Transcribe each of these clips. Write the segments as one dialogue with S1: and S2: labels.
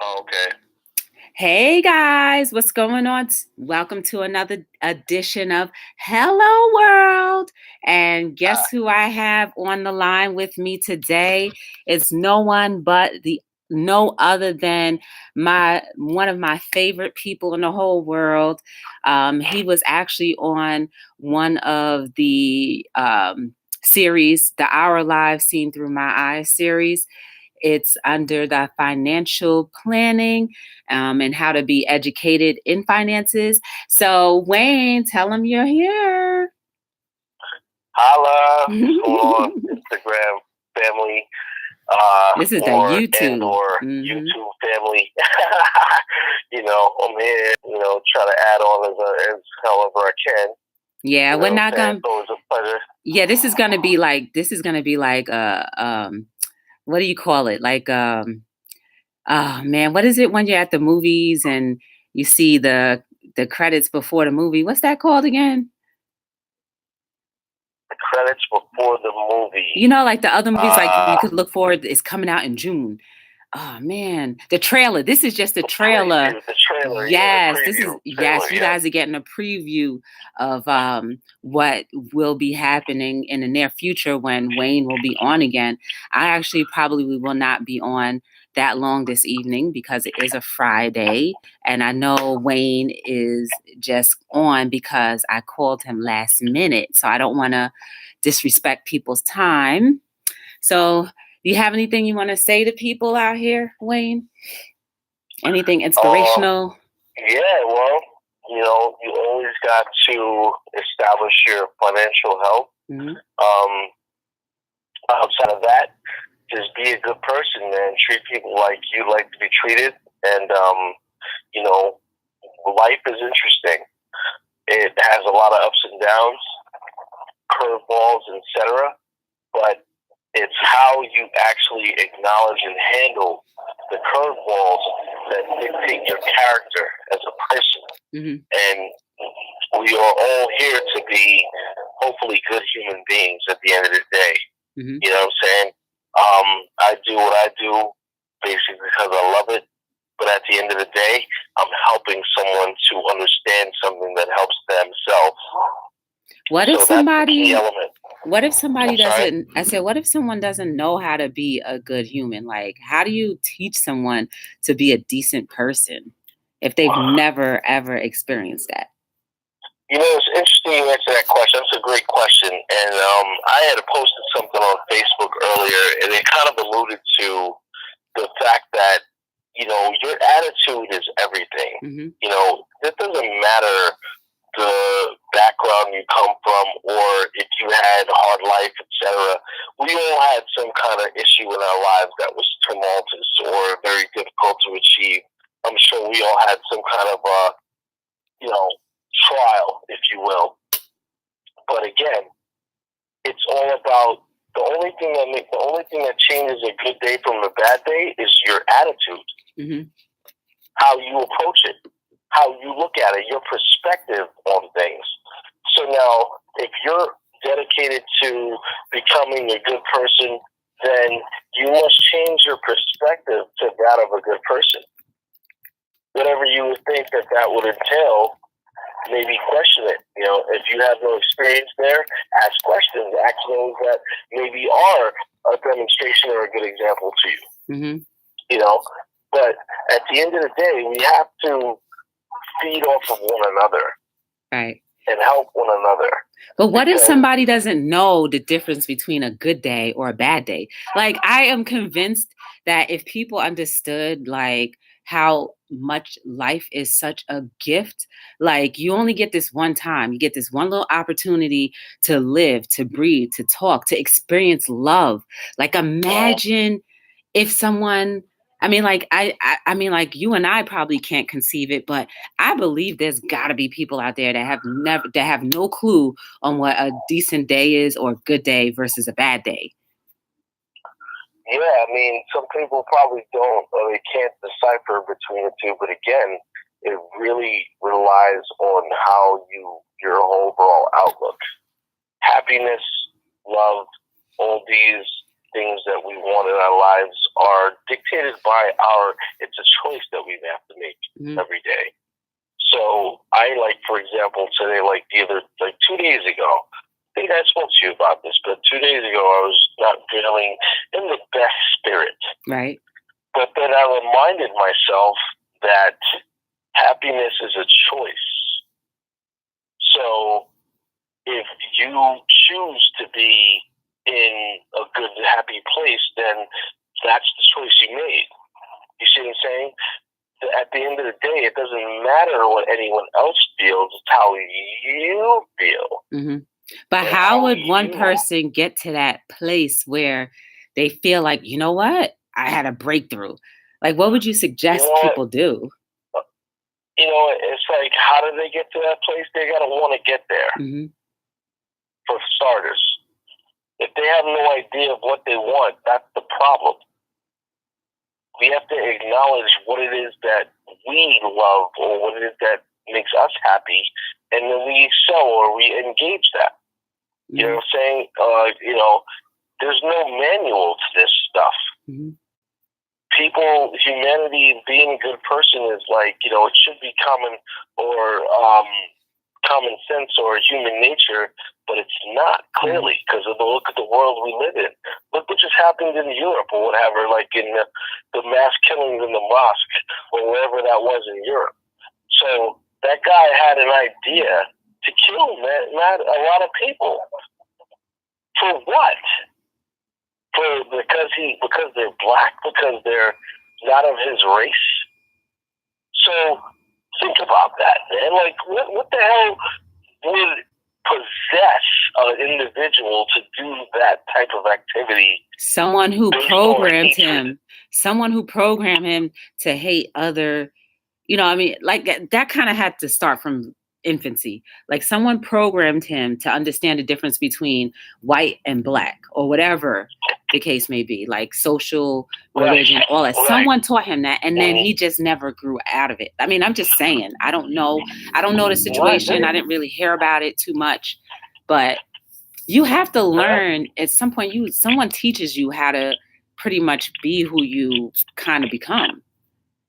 S1: Okay.
S2: Hey guys, what's going on? Welcome to another edition of Hello World. And guess who I have on the line with me today? It's no other than one of my favorite people in the whole world. He was actually on one of the series, the Our Lives Seen Through My Eyes series. It's under the financial planning and how to be educated in finances. So, Wayne, tell them you're here.
S1: Holla. What's going on, Instagram family?
S2: This is the YouTube.
S1: YouTube family. I'm here, try to add on as however I can.
S2: Yeah, we're not going to.
S1: It's always a pleasure.
S2: Yeah, this is going to be like, what do you call it? Like, oh man, what is it when you're at the movies and you see the credits before the movie? What's that called again?
S1: The credits before the movie.
S2: You know, like the other movies, like you could look forward, it's coming out in June. Oh man, the trailer. This is just the trailer.
S1: The trailer.
S2: Yes,
S1: yeah,
S2: this is yes. You guys are getting a preview of what will be happening in the near future when Wayne will be on again. I actually probably will not be on that long this evening because it is a Friday, and I know Wayne is just on because I called him last minute, so I don't want to disrespect people's time. So, do you have anything you want to say to people out here, Wayne? Anything inspirational?
S1: Yeah, well, you always got to establish your financial health.
S2: Mm-hmm.
S1: Outside of that, just be a good person and treat people like you like to be treated. And, life is interesting. It has a lot of ups and downs, curveballs, etc. But it's how you actually acknowledge and handle the curveballs that dictate your character as a person.
S2: Mm-hmm.
S1: And we are all here to be hopefully good human beings at the end of the day.
S2: Mm-hmm.
S1: You know what I'm saying? I do what I do basically because I love it. But at the end of the day, I'm helping someone to understand something that helps themselves.
S2: What if somebody
S1: doesn't?
S2: I said, what if someone doesn't know how to be a good human? Like, how do you teach someone to be a decent person if they've never ever experienced that?
S1: It's interesting you answer that question. That's a great question. And I had posted something on Facebook earlier, and it kind of alluded to the fact that, your attitude is everything.
S2: Mm-hmm.
S1: It doesn't matter the background you come from or if you had a hard life, etc. We all had some kind of issue in our lives that was tumultuous or very difficult to achieve. I'm sure we all had some kind of trial, if you will. But again, it's all about the only thing that changes a good day from a bad day is your attitude,
S2: mm-hmm.
S1: how you approach it, how you look at it, your perspective on things. So now, if you're dedicated to becoming a good person, then you must change your perspective to that of a good person. Whatever you would think that would entail, maybe question it. If you have no experience there, ask questions. Ask those that maybe are a demonstration or a good example to you.
S2: Mm-hmm.
S1: But at the end of the day, we have to feed off of one another.
S2: Right.
S1: And help one another.
S2: But what if somebody doesn't know the difference between a good day or a bad day? Like, I am convinced that if people understood, like, how much life is such a gift, like, you only get this one time. You get this one little opportunity to live, to breathe, to talk, to experience love. Like, imagine if someone... I mean, like you and I probably can't conceive it, but I believe there's got to be people out there that have no clue on what a decent day is or a good day versus a bad day.
S1: Yeah, I mean, some people probably don't, or they can't decipher between the two. But again, it really relies on how your overall outlook, happiness, love, all these things that we want in our lives are dictated by it's a choice that we have to make every day. So I, like, for example, today, like 2 days ago, I think I spoke to you about this, but 2 days ago I was not feeling in the best spirit.
S2: Right.
S1: But then I reminded myself that happiness is a choice. So if you choose to be in a good, happy place, then that's the choice you made. You see what I'm saying? At the end of the day, it doesn't matter what anyone else feels, it's how you feel.
S2: Mm-hmm. But how would one person get to that place where they feel like, you know what? I had a breakthrough. Like, what would you suggest people do?
S1: It's like, how do they get to that place? They got to want to get there, for starters. If they have no idea of what they want, that's the problem. We have to acknowledge what it is that we love or what it is that makes us happy, and then we excel or we engage that. You know what I'm saying? There's no manual to this stuff. Humanity, being a good person is like, it should be common sense or human nature, but it's not, clearly, because of look at the world we live in. Look what just happened in Europe or whatever, like in the mass killings in the mosque or wherever that was in Europe. So that guy had an idea to kill a lot of people. For what? Because they're black, because they're not of his race. So think about that, man. Like, what the hell would possess an individual to do that type of activity?
S2: Someone who programmed him to hate other, like that kind of had to start from infancy. Like, someone programmed him to understand the difference between white and black or whatever the case may be, like social, religion, all that. Someone taught him that, and then he just never grew out of it. I mean, I'm just saying, I don't know the situation. I didn't really hear about it too much, but you have to learn at some point. Someone teaches you how to pretty much be who you kind of become,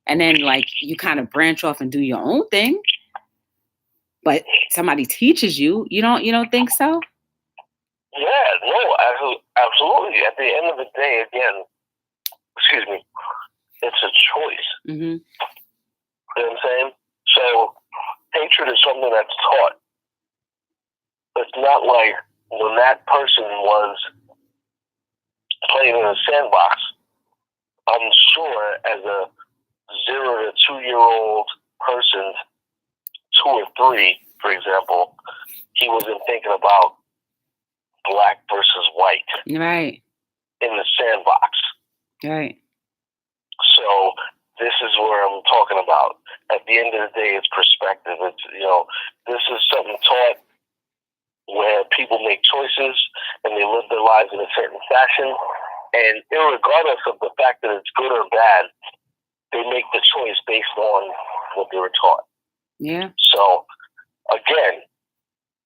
S2: and then like you kind of branch off and do your own thing. But somebody teaches you. You don't think so?
S1: Yeah, no, absolutely. At the end of the day, again, it's a choice. You know what I'm saying? So hatred is something that's taught. It's not like when that person was playing in a sandbox, I'm sure as a 0 to 2-year-old person, 2 or 3, for example, he wasn't thinking about black versus white.
S2: Right.
S1: In the sandbox.
S2: Right.
S1: So this is where I'm talking about. At the end of the day, it's perspective. It's, this is something taught where people make choices and they live their lives in a certain fashion. And irregardless of the fact that it's good or bad, they make the choice based on what they were taught. Yeah. So, again,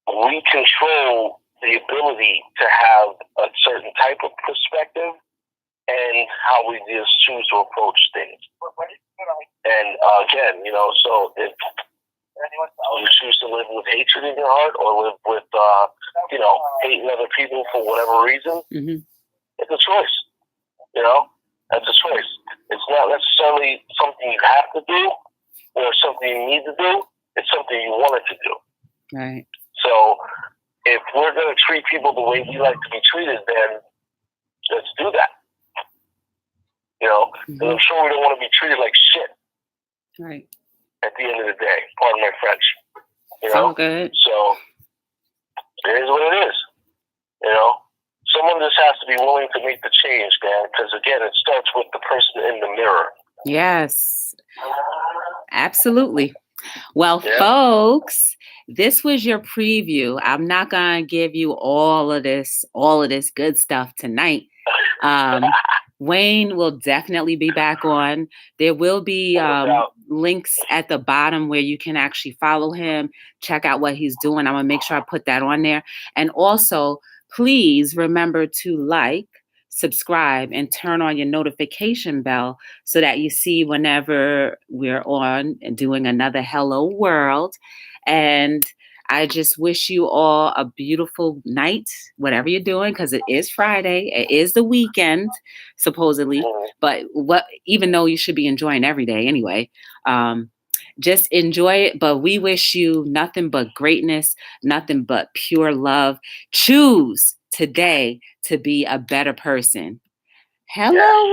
S1: we control the ability to have a certain type of perspective and how we just choose to approach things. And again, so if you choose to live with hatred in your heart or live with, hating other people for whatever reason, it's a choice. That's a choice. It's not necessarily something you have to do or something you need to do. It's something you wanted to do.
S2: Right.
S1: So if we're going to treat people the way we like to be treated, then let's do that. And I'm sure we don't want to be treated like shit.
S2: Right.
S1: At the end of the day, pardon my French.
S2: So good.
S1: So it is what it is. Someone just has to be willing to make the change, man. Because again, it starts with the person in the mirror.
S2: Yes. Absolutely. Well, folks, this was your preview. I'm not going to give you all of this good stuff tonight. Wayne will definitely be back on. There will be links at the bottom where you can actually follow him, check out what he's doing. I'm going to make sure I put that on there. And also, please remember to like, subscribe and turn on your notification bell so that you see whenever we're on and doing another Hello World. And I just wish you all a beautiful night, whatever you're doing, because it is Friday. It is the weekend, supposedly. But even though you should be enjoying every day anyway, just enjoy it. But we wish you nothing but greatness, nothing but pure love. Choose today to be a better person. Hello.